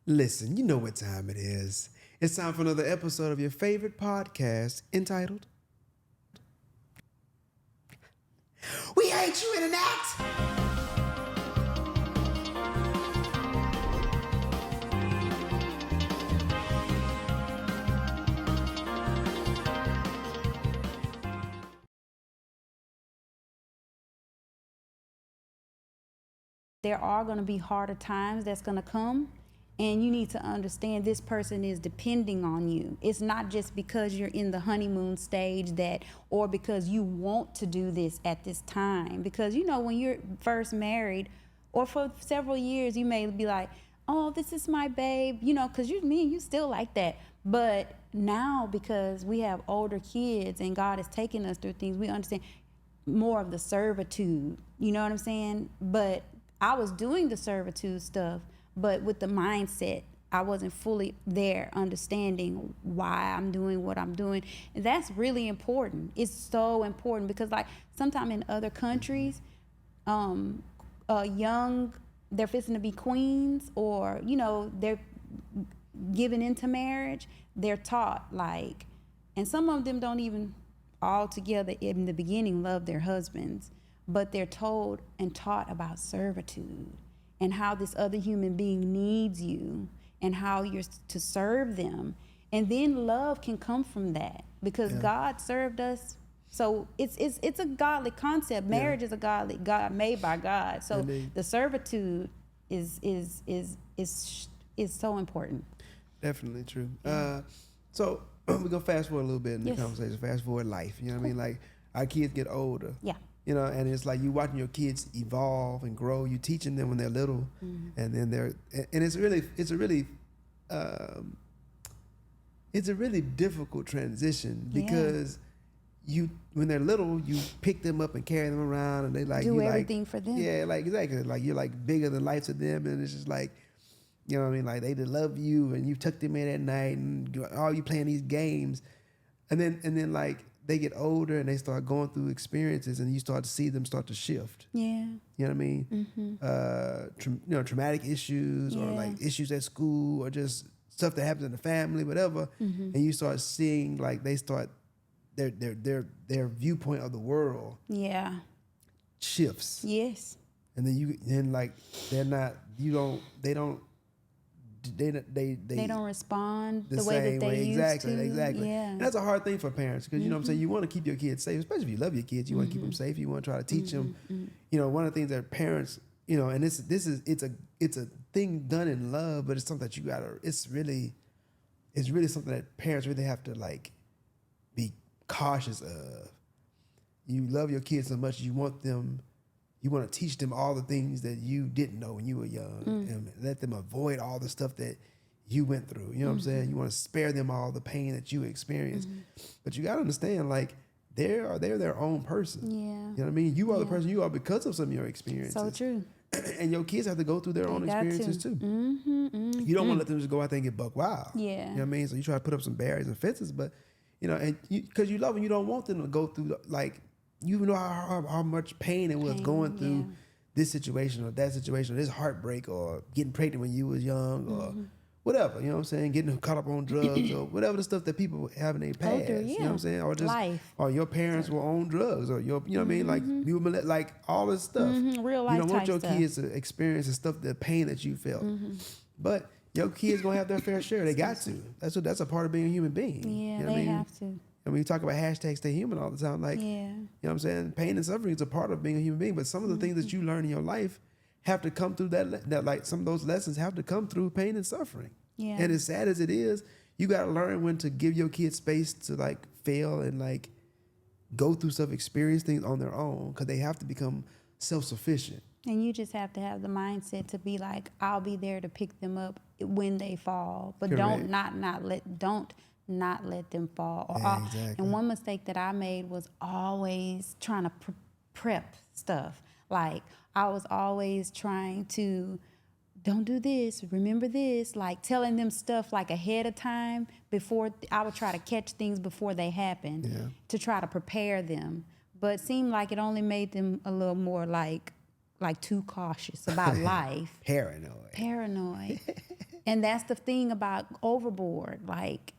Listen, you know what time it is. It's time for another episode of your favorite podcast entitled We Hate You, Internet! There are going to be harder times that's going to come, and you need to understand this person is depending on you. It's not just because you're in the honeymoon stage or because you want to do this at this time. Because when you're first married or for several years, you may be like, oh, this is my babe, because me and you still like that. But now, because we have older kids and God is taking us through things, we understand more of the servitude, you know what I'm saying? But I was doing the servitude stuff, but with the mindset, I wasn't fully there understanding why I'm doing what I'm doing. And that's really important. It's so important because sometimes in other countries, they're fixing to be queens or, they're given into marriage. They're taught and some of them don't even altogether in the beginning love their husbands, but they're told and taught about servitude and how this other human being needs you and how you're to serve them. And then love can come from that because God served us. So it's a godly concept. Marriage is a God made by God. So Indeed. the servitude is so important. Definitely true. So we're going to fast forward a little bit in the conversation. Fast forward life. You know what I mean? Like our kids get older. Yeah. And it's like you watching your kids evolve and grow. You teaching them when they're little, and then it's a really difficult transition because when they're little, you pick them up and carry them around, and they do everything for them. Yeah, exactly. Like you're bigger than life to them, and it's just you know what I mean? Like they love you, and you tuck them in at night, and you playing these games, and then they get older and they start going through experiences, and you start to see them start to shift. Yeah. You know what I mean? Mm-hmm. Traumatic issues or issues at school or just stuff that happens in the family, whatever. Mm-hmm. And you start seeing they start their viewpoint of the world. Yeah. Shifts. Yes. And then they don't respond the way that they used to. Exactly. Yeah. And that's a hard thing for parents because you know what I'm saying, you want to keep your kids safe, especially if you love your kids. You want to keep them safe. You want to try to teach them. One of the things that parents, and it's a thing done in love, but it's something that it's really something that parents really have to be cautious of. You love your kids so much, you want to teach them all the things that you didn't know when you were young and let them avoid all the stuff that you went through. You know what I'm saying? You want to spare them all the pain that you experienced. But you got to understand, they're their own person. Yeah. You know what I mean? You are the person you are because of some of your experiences. So true. And your kids have to go through their own experiences too. You don't want to let them just go out there and get buck wild. Yeah. You know what I mean? So you try to put up some barriers and fences, but because you love them, you don't want them to go through you know how much pain it was going through this situation or that situation, or this heartbreak, or getting pregnant when you was young, or whatever. You know what I'm saying? Getting caught up on drugs or whatever the stuff that people have in their past. You know what I'm saying? Or just life. Or your parents were on drugs, or you know what I mean? You were all this stuff. Real life. You don't want your stuff. kids to experience the pain that you felt, but your kids gonna have their fair share. They got to. That's a part of being a human being. Yeah, you know they have to. And when you talk about #stay human all the time, you know what I'm saying? Pain and suffering is a part of being a human being, but some of the things that you learn in your life have to come through that some of those lessons have to come through pain and suffering. Yeah. And as sad as it is, you got to learn when to give your kids space to fail and go through stuff, experience things on their own, because they have to become self-sufficient. And you just have to have the mindset to be I'll be there to pick them up when they fall, but Correct. don't let them fall. Exactly. And one mistake that I made was always trying to prep stuff. I was always trying to, don't do this, remember this, telling them stuff ahead of time before. I would try to catch things before they happen to try to prepare them. But it seemed like it only made them a little more too cautious about life. Paranoid. And that's the thing about overboard. Like,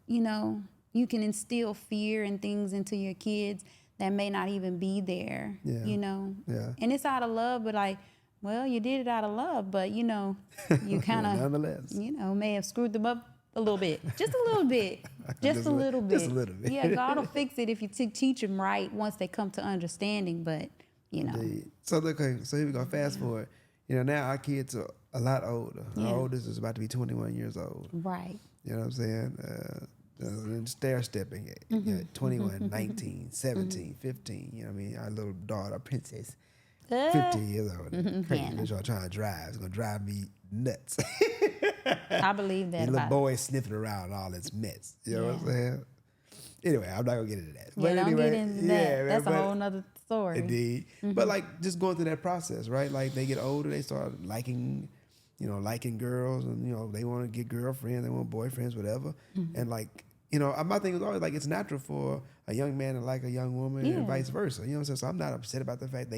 you know, you can instill fear and things into your kids that may not even be there, you know? Yeah. And it's out of love, but like, well, you did it out of love, but you know, you kind of, nonetheless, you know, may have screwed them up a little bit, just a little bit, just a little bit. Just a little bit. Yeah, God will fix it if you teach them right once they come to understanding, but you know. Indeed. So okay, so here we go, fast forward. You know, now our kids are a lot older. Our oldest is about to be 21 years old. Right. You know what I'm saying? Stair-stepping at 21, 19, 17, 15. You know what I mean? Our little daughter, Princess, 15 years old. Crazy. That's y'all trying to drive. It's going to drive me nuts. I believe that. The little boy sniffing around all this mess. You know what I'm saying? Anyway, I'm not going to get into that. Yeah, don't anyway, get into that. That's a whole nother story. Indeed. But like just going through that process, right? Like they get older, they start liking girls, and you know, they want to get girlfriends, they want boyfriends, whatever. And like, you know, my thing is always like it's natural for a young man to like a young woman and vice versa. You know what I'm saying? So I'm not upset about the fact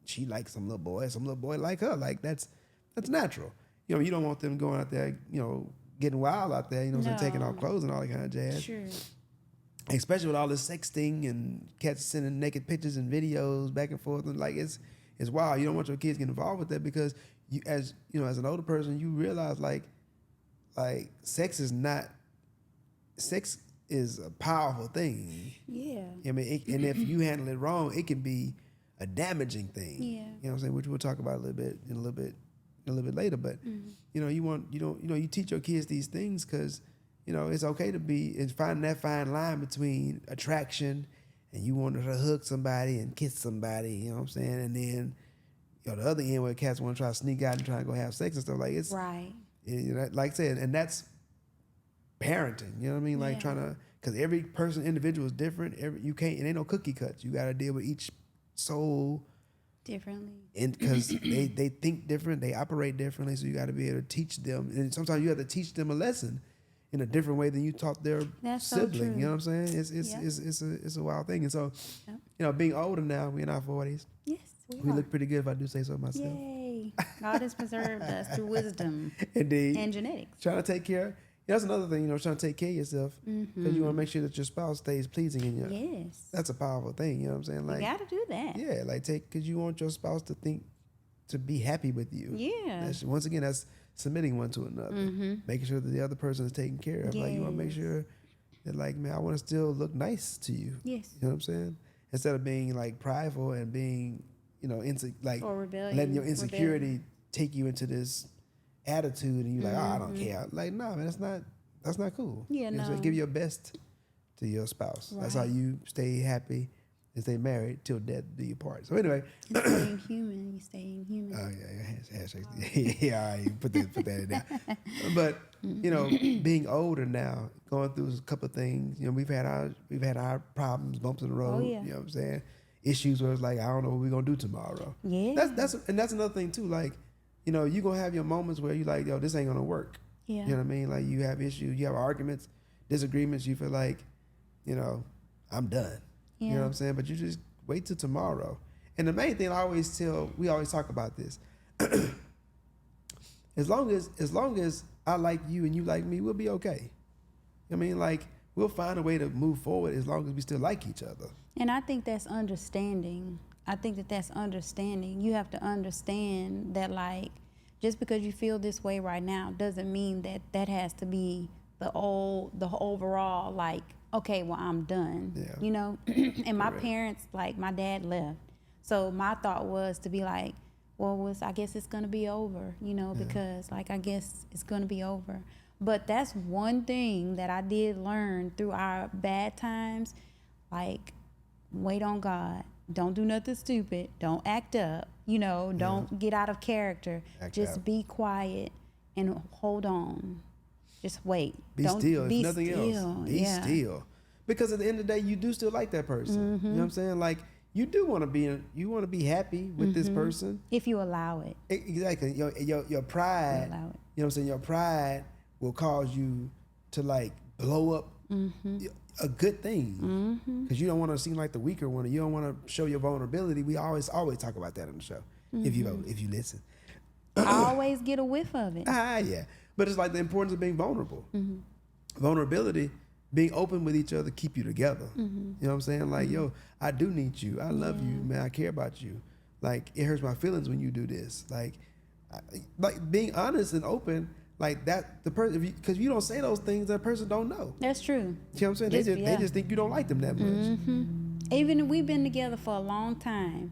she likes some little boy like her. Like that's natural. You know, you don't want them going out there, you know, getting wild out there, you know what I'm saying, taking off clothes and all that kind of jazz. Sure. Especially with all this sexting and cats sending naked pictures and videos back and forth, and like it's wild. You don't want your kids getting involved with that because you, as you know, as an older person, you realize like sex is a powerful thing. Yeah. I mean, and if you handle it wrong, it can be a damaging thing. Yeah. You know what I'm saying? Which we'll talk about a little bit later. But you know, you teach your kids these things because you know it's okay to find that fine line between attraction and you want to hook somebody and kiss somebody. You know what I'm saying? And then you know the other end where cats want to try to sneak out and try to go have sex and stuff like it's right. You know, like I said, and that's parenting. You know what I mean? Like trying to, because every individual is different. You can't. It ain't no cookie cuts. You got to deal with each soul differently, and because they think different, they operate differently. So you got to be able to teach them, and sometimes you have to teach them a lesson in a different way than you taught their sibling. So you know what I'm saying? It's a wild thing. And so, you know, being older now, we're in our 40s. Yes, we look pretty good if I do say so myself. Yay! God has preserved us through wisdom, indeed, and genetics. Trying to take care. That's another thing, you know, trying to take care of yourself because you want to make sure that your spouse stays pleasing in you. Yes, that's a powerful thing. You know what I'm saying? Like you got to do that. Yeah, like because you want your spouse to be happy with you. Yeah. Once again, that's submitting one to another, making sure that the other person is taken care of. Yes. Like you want to make sure that, like, man, I want to still look nice to you. Yes. You know what I'm saying? Instead of being like prideful and being, you know, or letting your insecurity take you into this attitude, and you're like, oh, I don't care. Like, no, man, that's not cool. Yeah, you know, so give your best to your spouse. Right. That's how you stay happy and stay married till death do you part. So anyway, staying human, you staying human. Oh yeah, handshakes. Yeah, all right, put that in there. But you know, being older now, going through a couple of things. You know, we've had our problems, bumps in the road. Oh, yeah. You know what I'm saying? Issues where it's like, I don't know what we're gonna do tomorrow. Yeah. That's another thing too. Like, you know, you're gonna have your moments where you're like, yo, this ain't gonna work. Yeah. You know what I mean? Like you have issues, you have arguments, disagreements, you feel like, you know, I'm done. Yeah. You know what I'm saying? But you just wait till tomorrow. And the main thing we always talk about this. as long as I like you and you like me, we'll be okay. I mean, like, we'll find a way to move forward as long as we still like each other. And I think that's understanding. That's understanding. You have to understand that, like, just because you feel this way right now doesn't mean that has to be the overall, like, okay, well, I'm done. Yeah. You know? And my parents, like, my dad left. So my thought was to be like, well, I guess it's going to be over, you know, because, like, I guess it's going to be over. But that's one thing that I did learn through our bad times, like, wait on God. Don't do nothing stupid. Don't act up. You know, don't get out of character. Just be quiet and hold on. Just wait. Be still. If nothing else. Be still. Because at the end of the day, you do still like that person. You know what I'm saying? Like, you do want to be happy with this person. If you allow it. Exactly. Your pride, you know what I'm saying? Your pride will cause you to, like, blow up a good thing. Because you don't want to seem like the weaker one. You don't want to show your vulnerability. We always talk about that on the show. If you listen. I always get a whiff of it. Yeah. But it's like the importance of being vulnerable. Vulnerability, being open with each other, keep you together. You know what I'm saying? Like, yo, I do need you. I love you, man. I care about you. Like, it hurts my feelings when you do this. Like being honest and open, like that. The person, because if you don't say those things, that person don't know. That's true. You know what I'm saying? They just think you don't like them that much. Even if we've been together for a long time,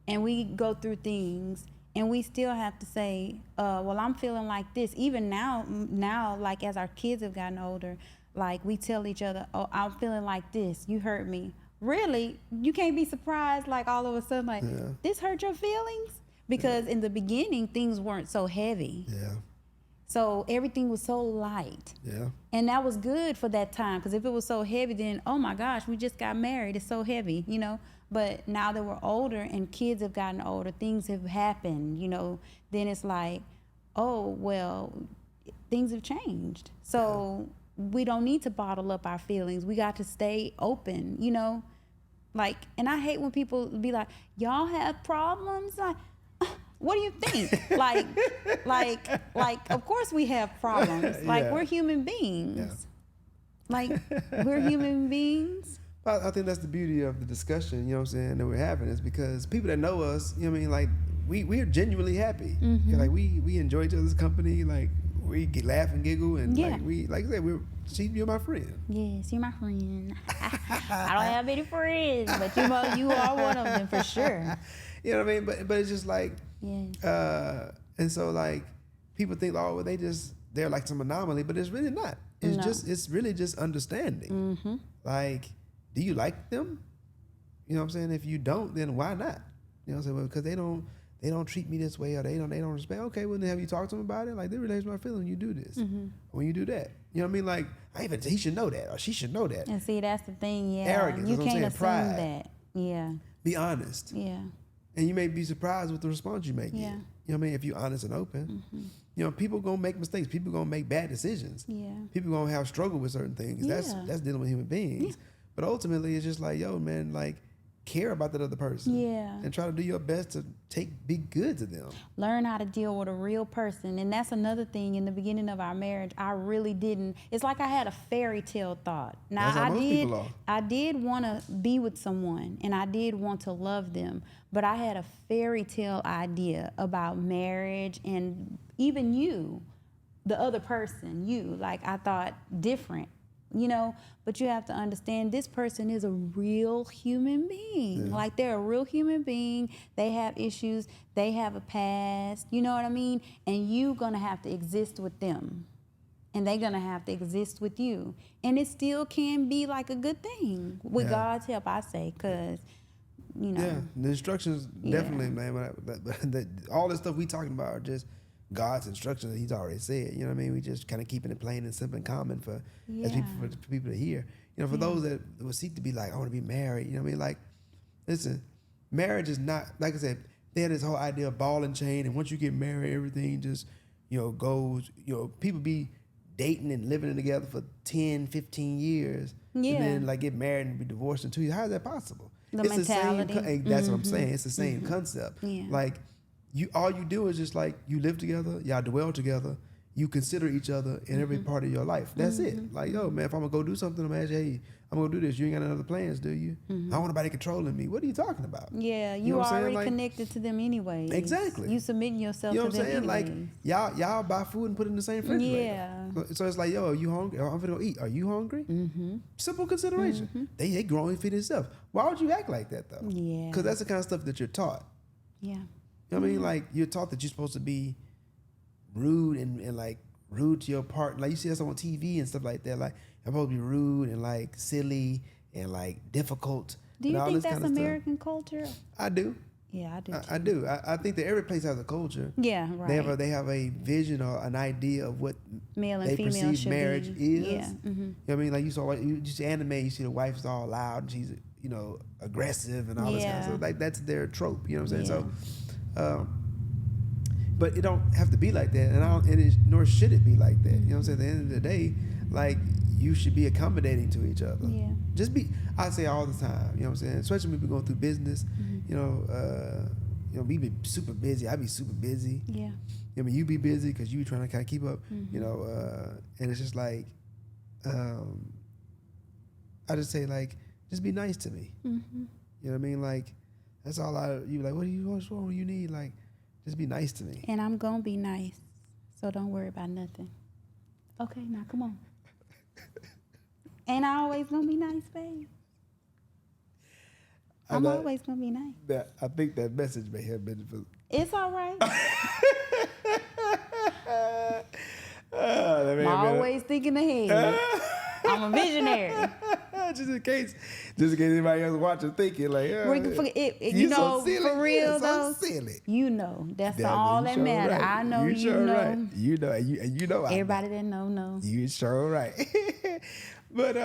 and we go through things, and we still have to say, well, I'm feeling like this. Even now, like as our kids have gotten older, like we tell each other, oh, I'm feeling like this. You hurt me. Really, you can't be surprised, like all of a sudden, like, this hurt your feelings? Because in the beginning, things weren't so heavy. Yeah. So everything was so light. Yeah. And that was good for that time, because if it was so heavy, then, oh my gosh, we just got married. It's so heavy, you know? But now that we're older and kids have gotten older, things have happened, you know, then it's like, oh, well, things have changed. So we don't need to bottle up our feelings. We got to stay open, you know? Like, and I hate when people be like, y'all have problems? Like, what do you think? like, of course we have problems. Like, we're human beings. Like, we're human beings. I think that's the beauty of the discussion, you know what I'm saying, that we're having, is because people that know us, you know what I mean, like, we're genuinely happy. Like, we enjoy each other's company, like, we get laugh and giggle, and like I said, you're my friend. Yes, you're my friend. I don't have any friends, but you are one of them for sure. You know what I mean? But it's just like, and so like people think, oh, well, they're like some anomaly, but it's really not. It's really just understanding. Like, do you like them? You know what I'm saying? If you don't, then why not? You know what I'm saying? Well, because they don't treat me this way, or they don't respect. Okay, well, then have you talked to them about it? Like, they relate to my feeling when you do this, when you do that. You know what I mean? Like, he should know that, or she should know that. And see, that's the thing. Yeah, arrogance. You can't assume pride. that. Yeah. Be honest. Yeah. And you may be surprised with the response you may get. Yeah. You know what I mean? If you're honest and open. You know, people gonna make mistakes. People gonna make bad decisions. Yeah. People gonna have struggle with certain things. Yeah. That's dealing with human beings. Yeah. But ultimately, it's just like, yo, man, like, care about that other person. Yeah. And try to do your best to be good to them. Learn how to deal with a real person. And that's another thing. In the beginning of our marriage, I really didn't. It's like I had a fairy tale thought. Now, That's how most people are. I did want to be with someone, and I did want to love them, but I had a fairy tale idea about marriage, and even you, the other person, like, I thought different. You know, but you have to understand, this person is a real human being. Like, they're a real human being. They have issues. They have a past. You know what I mean? And you're going to have to exist with them. And they're going to have to exist with you. And it still can be like a good thing with God's help, I say, because, you know. Yeah, the instructions, definitely, man. All the stuff we talking about are just God's instructions that He's already said. You know what I mean? We just kind of keeping it plain and simple and common for people to hear. You know, for those that would seek to be like, I want to be married. You know what I mean? Like, listen, marriage is not, like I said, they had this whole idea of ball and chain, and once you get married, everything just, you know, goes. You know, people be dating and living together for 10, 15 years, and then like get married and be divorced in 2 years. How is that possible? It's mentality. The same. That's what I'm saying. It's the same concept. Yeah. Like, all you do is just like, you live together, y'all dwell together, you consider each other in every part of your life. That's it. Like, yo, man, if I'm gonna go do something, I'm gonna ask you, hey, I'm gonna do this. You ain't got any other plans, do you? I don't want nobody controlling me. What are you talking about? Yeah, you know already like, connected to them anyway. Exactly. You submitting yourself to them. You know what I'm saying? Like, y'all buy food and put it in the same refrigerator. Yeah. So it's like, yo, are you hungry? I'm gonna go eat. Are you hungry? Simple consideration. They grow and feed themselves. Why would you act like that though? Yeah. Because that's the kind of stuff that you're taught. Yeah. You know what I mean? Like, you're taught that you're supposed to be rude and like rude to your partner. Like, you see us on TV and stuff like that. Like, I'm supposed to be rude and like silly and like difficult. Do you think that's American culture? I do. Yeah, I do. I do. I think that every place has a culture. Yeah, right. They have a vision or an idea of what male and they female perceive should marriage be. is. Yeah. You know what I mean? Like, you see anime, you see the wife is all loud and she's, you know, aggressive and all this kind of stuff. Like, that's their trope. You know what I'm saying? So. But it don't have to be like that, nor should it be like that. You know what I'm saying? At the end of the day, like, you should be accommodating to each other. Yeah. I say all the time, you know what I'm saying? Especially when we're going through business, you know, we be super busy. I be super busy. Yeah. You I mean, you be busy because you trying to kind of keep up, you know, and it's just like, I just say like, just be nice to me. You know what I mean? Like, that's all you like, what's wrong? What you need? Like, just be nice to me. And I'm going to be nice. So don't worry about nothing. Okay, now come on. Ain't I always going to be nice, babe? I'm always going to be nice. I think that message may have been for... It's all right. I'm always thinking ahead. I'm a visionary. just in case anybody else watching thinking like, you know, so silly. For real though, so silly. You know, that's all that matters. Right. I know you know. Right. You know, and you know. Everybody that knows. You sure right. But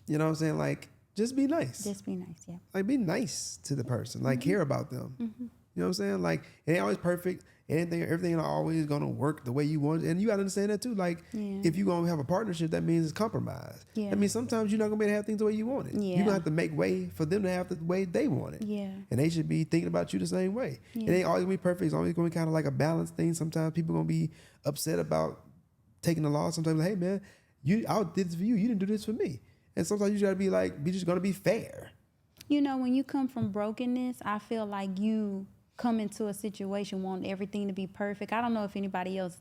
you know what I'm saying? Like, just be nice. Just be nice, yeah. Like, be nice to the person. Like, care about them. You know what I'm saying? Like, it ain't always perfect. Everything ain't always gonna work the way you want it. And you gotta understand that too. Like, if you're gonna have a partnership, that means it's compromise. Yeah. That means sometimes you're not gonna be able to have things the way you want it. Yeah. You're gonna have to make way for them to have the way they want it. Yeah. And they should be thinking about you the same way. Yeah. It ain't always gonna be perfect. It's always gonna be kind of like a balanced thing. Sometimes people gonna be upset about taking the loss. Sometimes, like, hey man, I did this for you. You didn't do this for me. And sometimes you just gotta be like, be just gonna be fair. You know, when you come from brokenness, I feel like you come into a situation wanting everything to be perfect. I don't know if anybody else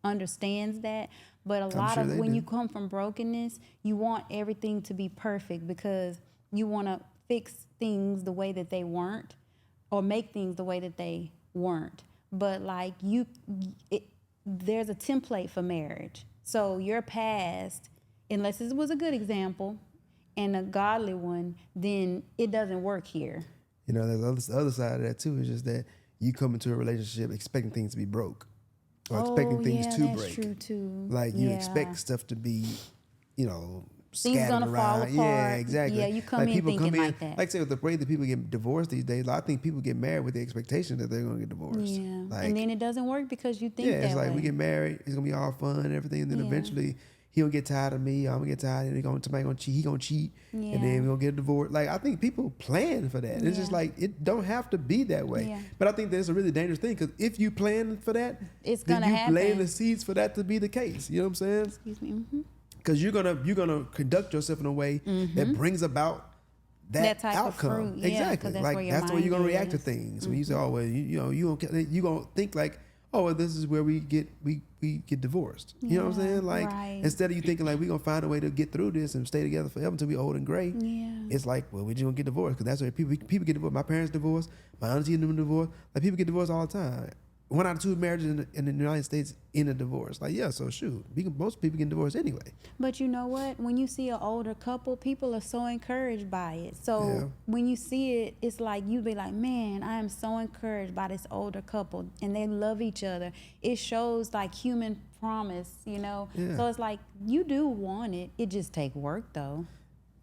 understands that, but when you come from brokenness, you want everything to be perfect because you want to fix things the way that they weren't or make things the way that they weren't. But like there's a template for marriage. So your past, unless it was a good example and a godly one, then it doesn't work here. You know, there's the other side of that too. Is just that you come into a relationship expecting things to be broke, or expecting things to break. That's true too. Like you expect stuff to be, you know, things scattered gonna fall apart. Yeah, exactly. Yeah, you come in thinking like that. Like say with the way that people get divorced these days, I think people get married with the expectation that they're gonna get divorced. Yeah, like, and then it doesn't work because you think that way. Yeah, it's like we get married, it's gonna be all fun and everything, and then eventually he gonna get tired of me, I'm gonna get tired, and somebody gonna cheat, he gonna cheat, and then we're gonna get a divorce. Like, I think people plan for that. It's just like, it don't have to be that way. Yeah. But I think that's a really dangerous thing, because if you plan for that, it's gonna happen. You laying the seeds for that to be the case. You know what I'm saying? Excuse me. Because you're gonna conduct yourself in a way that brings about that type outcome. Of fruit. Exactly. That's the way you're gonna react to things. When you say, oh well, you gonna think like, oh well, this is where we get divorced. You know what I'm saying? Like, instead of you thinking like, we're gonna find a way to get through this and stay together forever until we're old and gray. Yeah. It's like, well, we're just gonna get divorced, because that's where people get divorced. My parents divorced, my auntie and them divorced. Like, people get divorced all the time. 1 out of 2 marriages in the United States end in divorce. Like, yeah, so shoot, most people get divorced anyway. But you know what? When you see an older couple, people are so encouraged by it. So when you see it, it's like you be like, man, I am so encouraged by this older couple, and they love each other. It shows like human promise, you know. Yeah. So it's like, you do want it. It just take work though.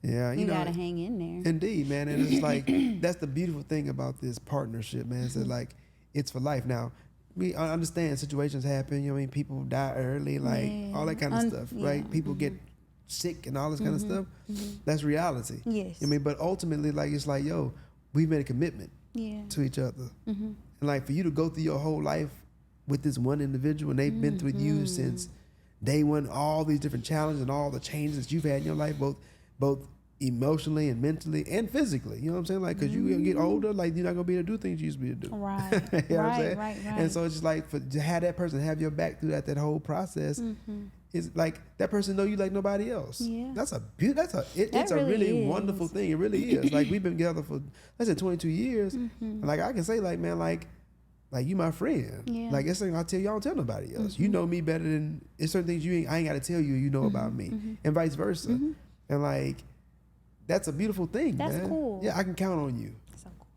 Yeah, you gotta hang in there. Indeed, man, and it's like that's the beautiful thing about this partnership, man. So like, it's for life. Now, I understand situations happen. You know what I mean? People die early, like all that kind of stuff, right? People get sick and all this kind of stuff. That's reality. Yes. I mean, but ultimately, like, it's like, yo, we made a commitment to each other. And like, for you to go through your whole life with this one individual, and they've been with you since day one, all these different challenges and all the changes that you've had in your life, both emotionally and mentally and physically, you know what I'm saying? Like, because you're gonna get older, like, you're not gonna be able to do things you used to be able to do. Right. You know what I'm saying? Right. And so it's just like, to have that person have your back through that whole process, is like, that person know you like nobody else. Yeah. It's a really wonderful thing. It really is. Like, we've been together for, let's say, 22 years. And like, I can say, like, man, like you my friend. Yeah. Like, it's something I tell you, I don't tell nobody else. You know me better than, it's certain things I ain't gotta tell you, you know about me. And vice versa. And like, that's a beautiful thing, man. That's cool. Yeah, I can count on you. So cool.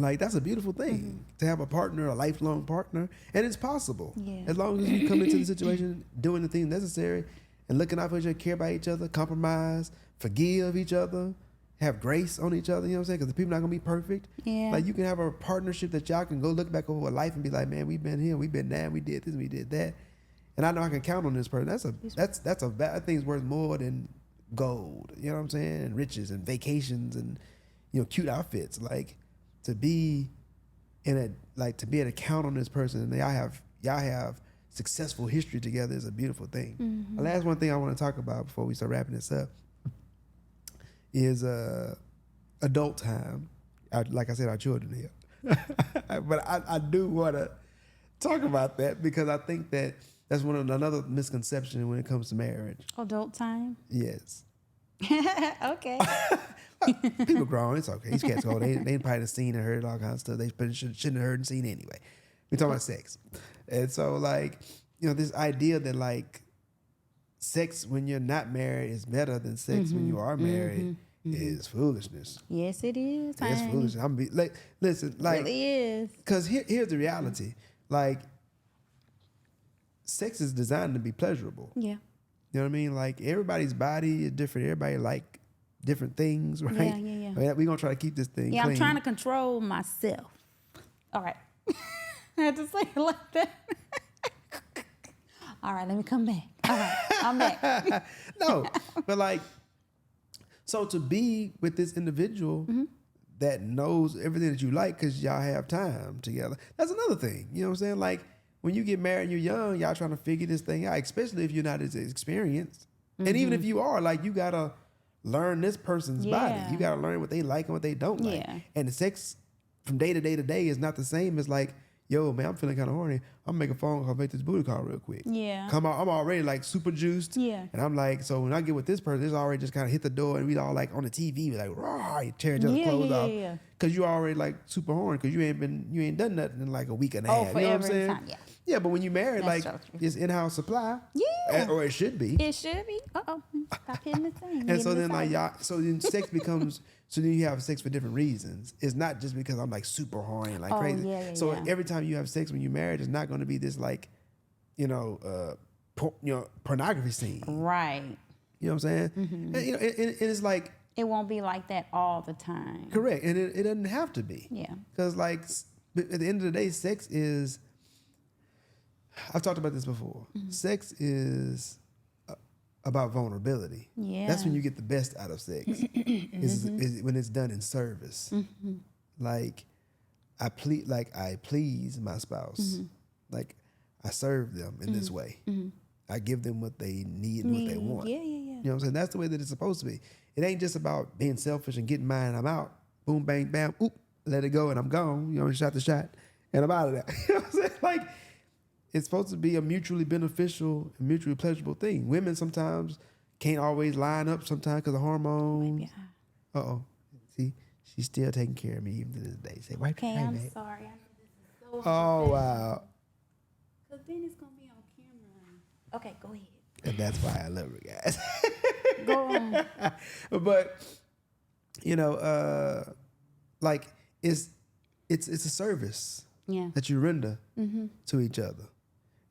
Like, that's a beautiful thing, to have a partner, a lifelong partner, and it's possible. Yeah. As long as you come into the situation doing the things necessary and looking out for each other, care about each other, compromise, forgive each other, have grace on each other, you know what I'm saying? Because the people not going to be perfect. Yeah. Like, you can have a partnership that y'all can go look back over life and be like, man, we've been here, we've been there, we did this, we did that. And I know I can count on this person. That's a bad thing's worth more than gold, you know what I'm saying, and riches and vacations and, you know, cute outfits. Like, to be and like to be able to count on this person, and y'all have successful history together is a beautiful thing. The last one thing I want to talk about before we start wrapping this up is adult time. Like I said, our children here, but I do want to talk about that because I think that that's another misconception when it comes to marriage. Adult time. Yes. Okay. People grown, it's okay. These cats old. They probably done seen and heard all kinds of stuff they shouldn't have heard and seen anyway. We talking about sex, and so like this idea that like sex when you're not married is better than sex when you are married is foolishness. Yes, it is. It's foolishness. Listen, like it really is. Because here's the reality, like sex is designed to be pleasurable. Yeah. You know what I mean? Like everybody's body is different. Everybody like different things, right? Yeah. We're gonna try to keep this thing clean. I'm trying to control myself. All right. I had to say it like that. All right, let me come back. All right, I'm back. No, but like, so to be with this individual that knows everything that you like because y'all have time together, that's another thing. You know what I'm saying? Like when you get married and you're young, y'all trying to figure this thing out, especially if you're not as experienced. And even if you are, like you gotta learn this person's body. You gotta learn what they like and what they don't like. Yeah. And the sex from day to day to day is not the same as like, yo, man, I'm feeling kind of horny. I'm gonna make a phone call, make this booty call real quick. Yeah. I'm already like super juiced. Yeah. And I'm like, so when I get with this person, it's already just kind of hit the door and we all like on the TV, we like, raw, you tear each other's clothes off. Yeah. Cause you already like super horny because you ain't done nothing in like a week and a half. You know what I'm saying? Time, yeah. Yeah, but when you married, That's like so true. it's in-house supply. Yeah. Or it should be. It should be. Stop hitting the thing. And so then like then sex becomes, so then you have sex for different reasons. It's not just because I'm like super horny and like crazy. So every time you have sex when you're married, it's not going to be this like, pornography scene. Right. You know what I'm saying? And, and it's like. It won't be like that all the time. Correct. And it doesn't have to be. Yeah. Because like at the end of the day, sex is, I've talked about this before. Sex is about vulnerability. Yeah. That's when you get the best out of sex. is when it's done in service. Like I please my spouse. Like I serve them in this way. I give them what they need and what they want. Yeah. You know what I'm saying? That's the way that it's supposed to be. It ain't just about being selfish and getting mine and I'm out. Boom, bang, bam, oop, let it go and I'm gone. You know, shot the shot and I'm out of there. You know what I'm saying? Like, it's supposed to be a mutually beneficial and mutually pleasurable thing. Women sometimes can't always line up sometimes because of hormones. Yeah. Uh-oh. See, she's still taking care of me even to this day. Say, wipe your I'm back. sorry. I know this is so Oh, wow. because then it's going to be on camera. Okay, go ahead. And that's why I love her, guys. Go on. But, like, it's a service that you render to each other.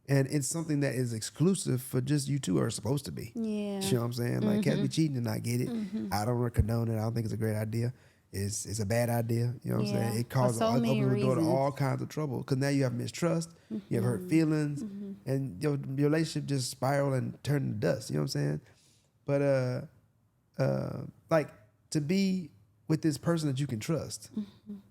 And it's something that is exclusive for just you two are supposed to be. Yeah. You know what I'm saying? Like, can't be cheating and I get it. I don't condone it. I don't think it's a great idea. It's a bad idea. You know what I'm saying? It causes opens the door to all kinds of trouble because now you have mistrust, you have hurt feelings, and your relationship just spiral and turn to dust. You know what I'm saying? But like to be with this person that you can trust,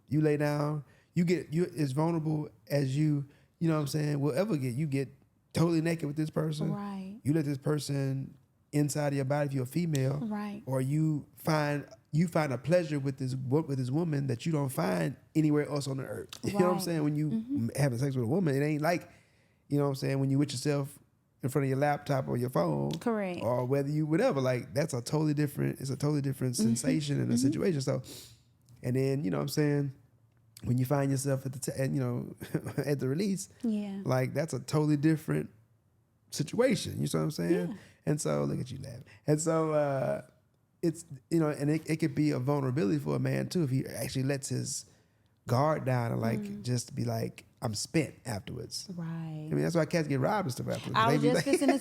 you lay down, you as vulnerable as you know what I'm saying, will ever get. You get totally naked with this person. Right. You let this person inside of your body if you're a female. Right. Or you find a pleasure with this woman that you don't find anywhere else on the earth. You know what I'm saying? When you having sex with a woman, it ain't like, you know what I'm saying, when you with yourself in front of your laptop or your phone. Correct. Or whether you whatever, like it's a totally different sensation and a situation. So, and then, you know what I'm saying, when you find yourself at at the release, like that's a totally different situation. You know what I'm saying? Yeah. And so look at you laughing. And so it's and it could be a vulnerability for a man too if he actually lets his guard down and like just be like, I'm spent afterwards. Right. I mean, that's why cats get robbed and stuff afterwards. I was just fixing to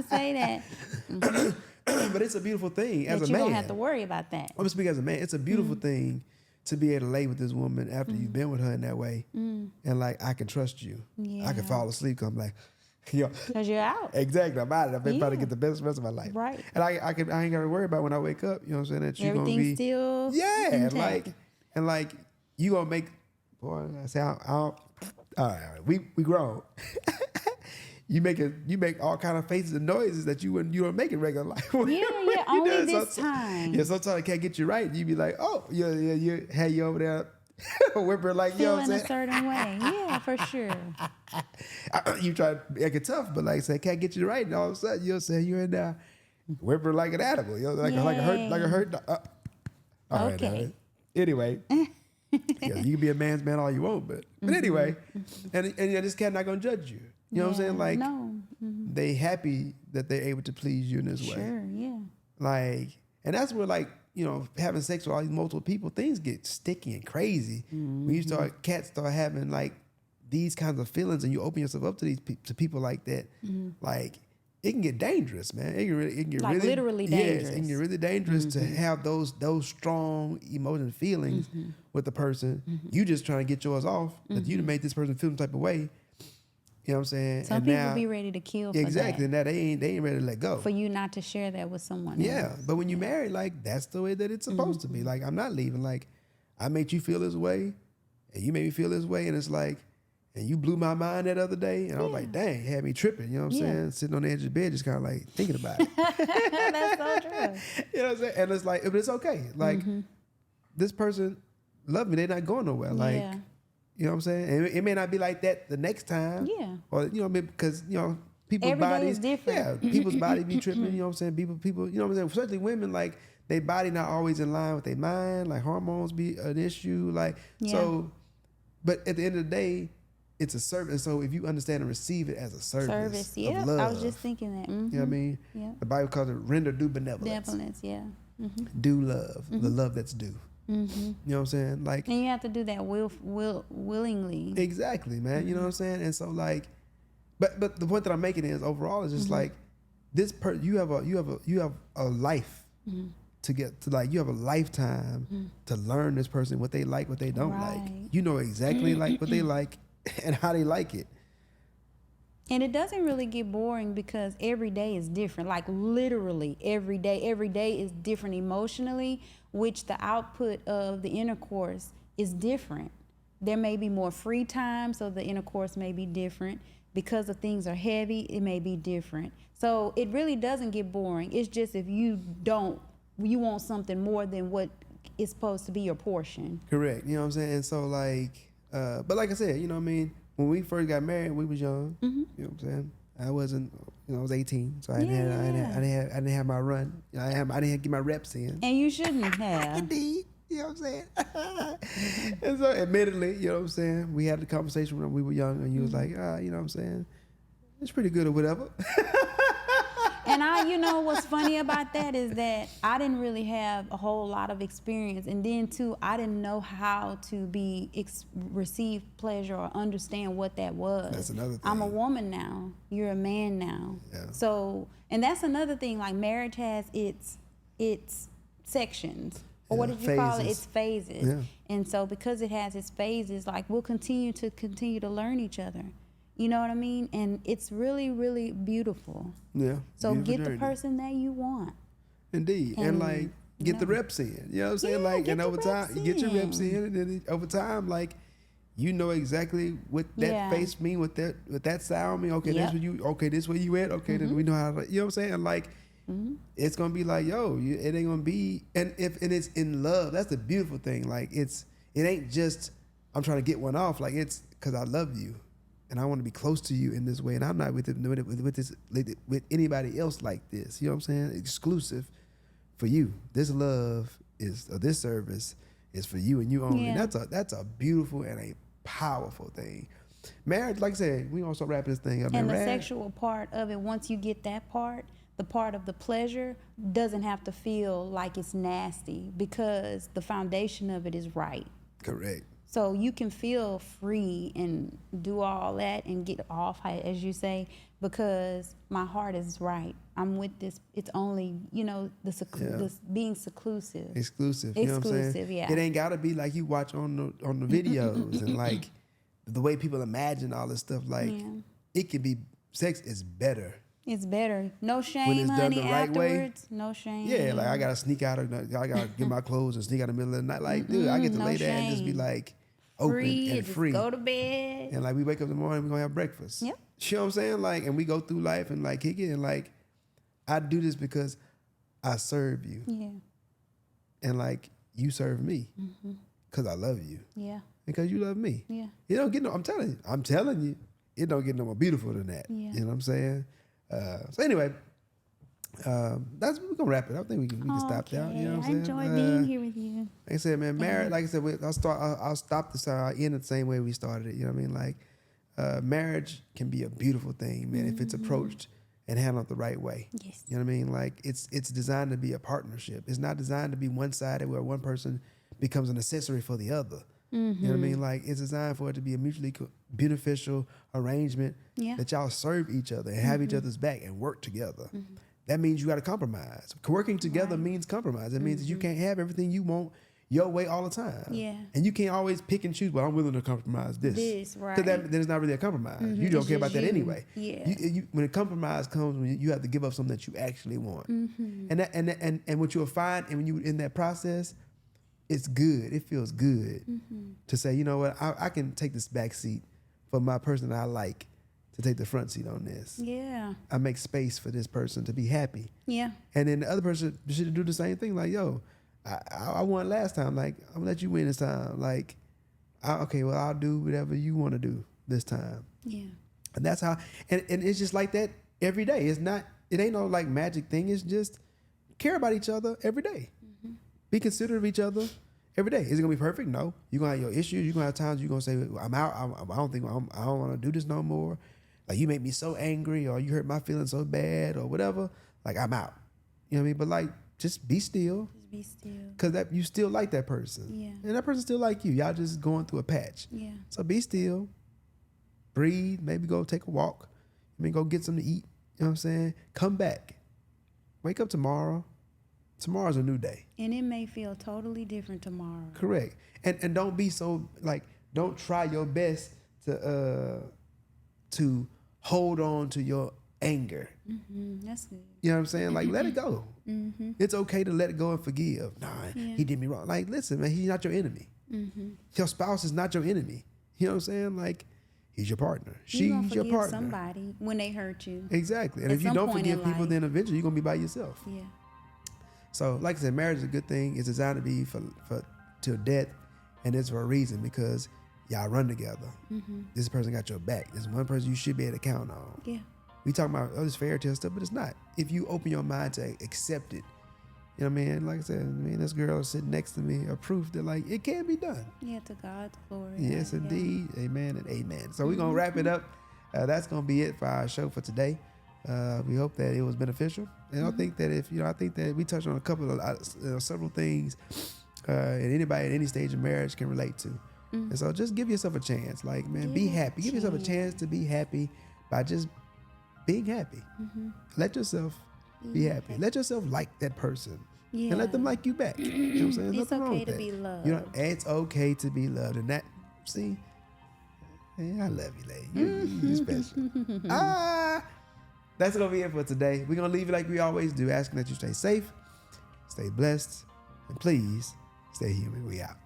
say that. But it's a beautiful thing as a man. You don't have to worry about that. I'm gonna speak as a man. It's a beautiful thing to be able to lay with this woman after you've been with her in that way, and like I can trust you. I can fall asleep because I'm like, yo, because you're out. Exactly, I'm out. I've been trying to get the best rest of my life. Right. And I ain't got to worry about when I wake up. You know what I'm saying? That you're gonna be still intact. And like you gonna make, boy, I say, all right, we grown. You make all kind of faces and noises that you don't make in regular life. Yeah, only this time. Yeah, sometimes I can't get you right. You be like, oh, you had you over there whimpering like, you know what I'm Feeling saying? a certain way. Yeah, for sure. You try to make it tough, but like say, can't get you right, and all of a sudden you'll say you're in there whimpering like an animal, you know, like a hurt dog. All right, Okay. anyway, yeah, you can be a man's man all you want, but anyway, and this cat not gonna judge you. You know what I'm saying? Like, no. they happy that they're able to please you in this way. Sure, yeah. Like, and that's where, like, you know, having sex with all these multiple people, things get sticky and crazy. When you cats start having like these kinds of feelings, and you open yourself up to these to people like that, like, it can get dangerous, man. It can get Like really, literally dangerous. Yes, it can get really dangerous to have those strong emotional feelings with the person. You just trying to get yours off, but you done made this person feel some type of way. You know what I'm saying? Some and people now, be ready to kill for exactly, that. and they ain't ready to let go. For you not to share that with someone else. Yeah, but when you marry, like, that's the way that it's supposed to be. Like, I'm not leaving. Like, I made you feel this way, and you made me feel this way, and it's like, and you blew my mind that other day, and I was like, dang, it had me tripping. You know what I'm saying? Sitting on the edge of the bed, just kind of like thinking about it. That's so true. You know what I'm saying? And it's like, but it's okay. Like, this person loved me. They're not going nowhere. Like, Yeah. you know what I'm saying? And it may not be like that the next time. Yeah. Or, you know, because, you know, people's Every day bodies. is different. Yeah, people's bodies be tripping, you know what I'm saying? People, you know what I'm saying? Especially women, like, their body not always in line with their mind. Like, hormones be an issue. Like, so, but at the end of the day, it's a service. So if you understand and receive it as a service. Yeah. Of love, I was just thinking that. you know what I mean? Yeah. The Bible calls it render due benevolence. Benevolence, yeah. Do love, the love that's due. You know what I'm saying? Like, And you have to do that willingly. exactly, man. You know what I'm saying? And so, like, but the point that I'm making is overall is just like this you have a life to get to, like, you have a lifetime to learn this person, what they like, what they don't like. You know exactly like what they like and how they like it. And it doesn't really get boring because every day is different. Like, literally every day is different emotionally, which the output of the intercourse is different. There may be more free time, so the intercourse may be different. Because the things are heavy, it may be different. So it really doesn't get boring. It's just if you want something more than what is supposed to be your portion. Correct. You know what I'm saying? And so, like, but like I said, you know what I mean? When we first got married, we was young. You know what I'm saying? I wasn't, you know, I was 18, so I didn't have my run. You know, I didn't get my reps in. And you shouldn't have. Indeed. You know what I'm saying? And so, admittedly, you know what I'm saying? We had the conversation when we were young, and you was like, you know what I'm saying? It's pretty good or whatever. And you know, what's funny about that is that I didn't really have a whole lot of experience. And then, too, I didn't know how to receive pleasure or understand what that was. That's another thing. I'm a woman now. You're a man now. Yeah. So, and that's another thing. Like, marriage has its sections. Or what did you call it? It's phases. Yeah. And so because it has its phases, like, we'll continue to learn each other. You know what I mean? And it's really, really beautiful. Yeah. So get the person that you want. Indeed. And like, get the reps in. You know what I'm saying? Yeah, like, and get over the time, reps you get your in. reps in, and then over time, like, you know exactly what that face mean, what that sound mean. Okay, that's what you. Okay, this where you at. Okay, then we know how to. You know what I'm saying? And like, it's gonna be like, yo, it ain't gonna be. And it's in love. That's the beautiful thing. Like, it ain't just I'm trying to get one off. Like, it's because I love you, and I want to be close to you in this way. And I'm not with anybody else like this. You know what I'm saying? Exclusive for you. This love is, or this service is for you and you only. Yeah. That's a beautiful and a powerful thing. Marriage, like I said, we also wrap this thing up. And the sexual part of it, once you get that part, the part of the pleasure doesn't have to feel like it's nasty because the foundation of it is right. Correct. So you can feel free and do all that and get off, as you say, because my heart is right. I'm with this. It's only, you know, this being seclusive. Exclusive. You know what I'm saying? Yeah. It ain't gotta be like you watch on the videos and like the way people imagine all this stuff. Like, it could be, sex is better It's better. No when shame, it's done honey, the right way. afterwards. No shame. Yeah, like I gotta sneak out, I gotta get my clothes and sneak out in the middle of the night. Like, dude, I get to no lay there and just be shame. like open Free, and just free. go to bed. And like we wake up in the morning, we're gonna have breakfast. Yep. You know what I'm saying? Like, and we go through life and like kick it and like I do this because I serve you. Yeah. And like you serve me. Because I love you. Yeah. Because you love me. Yeah. It don't get no, I'm telling you, it don't get no more beautiful than that. Yeah. You know what I'm saying? So anyway, we're gonna wrap it up. I think we can stop there. You know what I'm saying? I enjoy being here with you. Like I said, man, marriage. Like I said, I'll stop this. I'll end the same way we started it. You know what I mean? Like, marriage can be a beautiful thing, man, if it's approached and handled the right way. Yes. You know what I mean? Like it's designed to be a partnership. It's not designed to be one-sided where one person becomes an accessory for the other. You know what I mean? Like it's designed for it to be a mutually beneficial arrangement that y'all serve each other and have each other's back and work together. That means you got to compromise. Working together means compromise. It means that you can't have everything you want your way all the time. Yeah. And you can't always pick and choose, well, I'm willing to compromise this. Right. Because then it's not really a compromise. You don't It's care about just that you. anyway. Yeah. When a compromise comes, when you have to give up something that you actually want. And what you'll find, and when you in that process, it's good. It feels good to say, you know what, I can take this back seat for my person that I like to take the front seat on this. Yeah. I make space for this person to be happy. Yeah. And then the other person should do the same thing. Like, yo, I won last time. Like, I'm gonna let you win this time. Like, okay, well, I'll do whatever you want to do this time. Yeah. And that's how, and it's just like that every day. It ain't no like magic thing. It's just care about each other every day. Be considerate of each other every day. Is it gonna be perfect? No. You're gonna have your issues. You're gonna have times you're gonna say, I'm out. I don't want to do this no more. Like, you make me so angry, or you hurt my feelings so bad, or whatever. Like, I'm out. You know what I mean? But like, just be still. Just be still. Cause that you still like that person. Yeah. And that person still like you. Y'all just going through a patch. Yeah. So be still. Breathe. Maybe go take a walk. Go get something to eat. You know what I'm saying? Come back. Wake up tomorrow. Tomorrow's a new day. And it may feel totally different tomorrow. Correct. And don't be so like, don't try your best to hold on to your anger. That's good. You know what I'm saying? Like, let it go. It's okay to let it go and forgive. Nah, he did me wrong. Like, listen, man, he's not your enemy. Your spouse is not your enemy. You know what I'm saying? Like, he's your partner. She's your partner. Somebody when they hurt you. Exactly. And At if you some don't point forgive in people, life. then eventually you're going to be by yourself. Yeah. So, like I said, marriage is a good thing. It's designed to be for till death, and it's for a reason, because y'all run together. This person got your back. There's one person you should be able to count on. Yeah. We talk about this fairy tale stuff, but it's not. If you open your mind to accept it, you know what I mean? Like I said, this girl sitting next to me, a proof that like it can be done. Yeah, to God's glory. Yes, indeed. Amen and amen. So we're gonna wrap it up. That's gonna be it for our show for today. We hope that it was beneficial, and I think that we touched on a couple of several things that anybody at any stage of marriage can relate to. And so just give yourself a chance. Like, man, be happy. Give yourself a chance to be happy by just being happy. Let yourself be happy. Let yourself like that person. Yeah. And let them like you back. You know what I'm saying? It's Nothing wrong okay with to that. be loved. You know, it's okay to be loved. And that, see, man, I love you, lady. You're special. That's going to be it for today. We're going to leave it like we always do, asking that you stay safe, stay blessed, and please stay human. We out.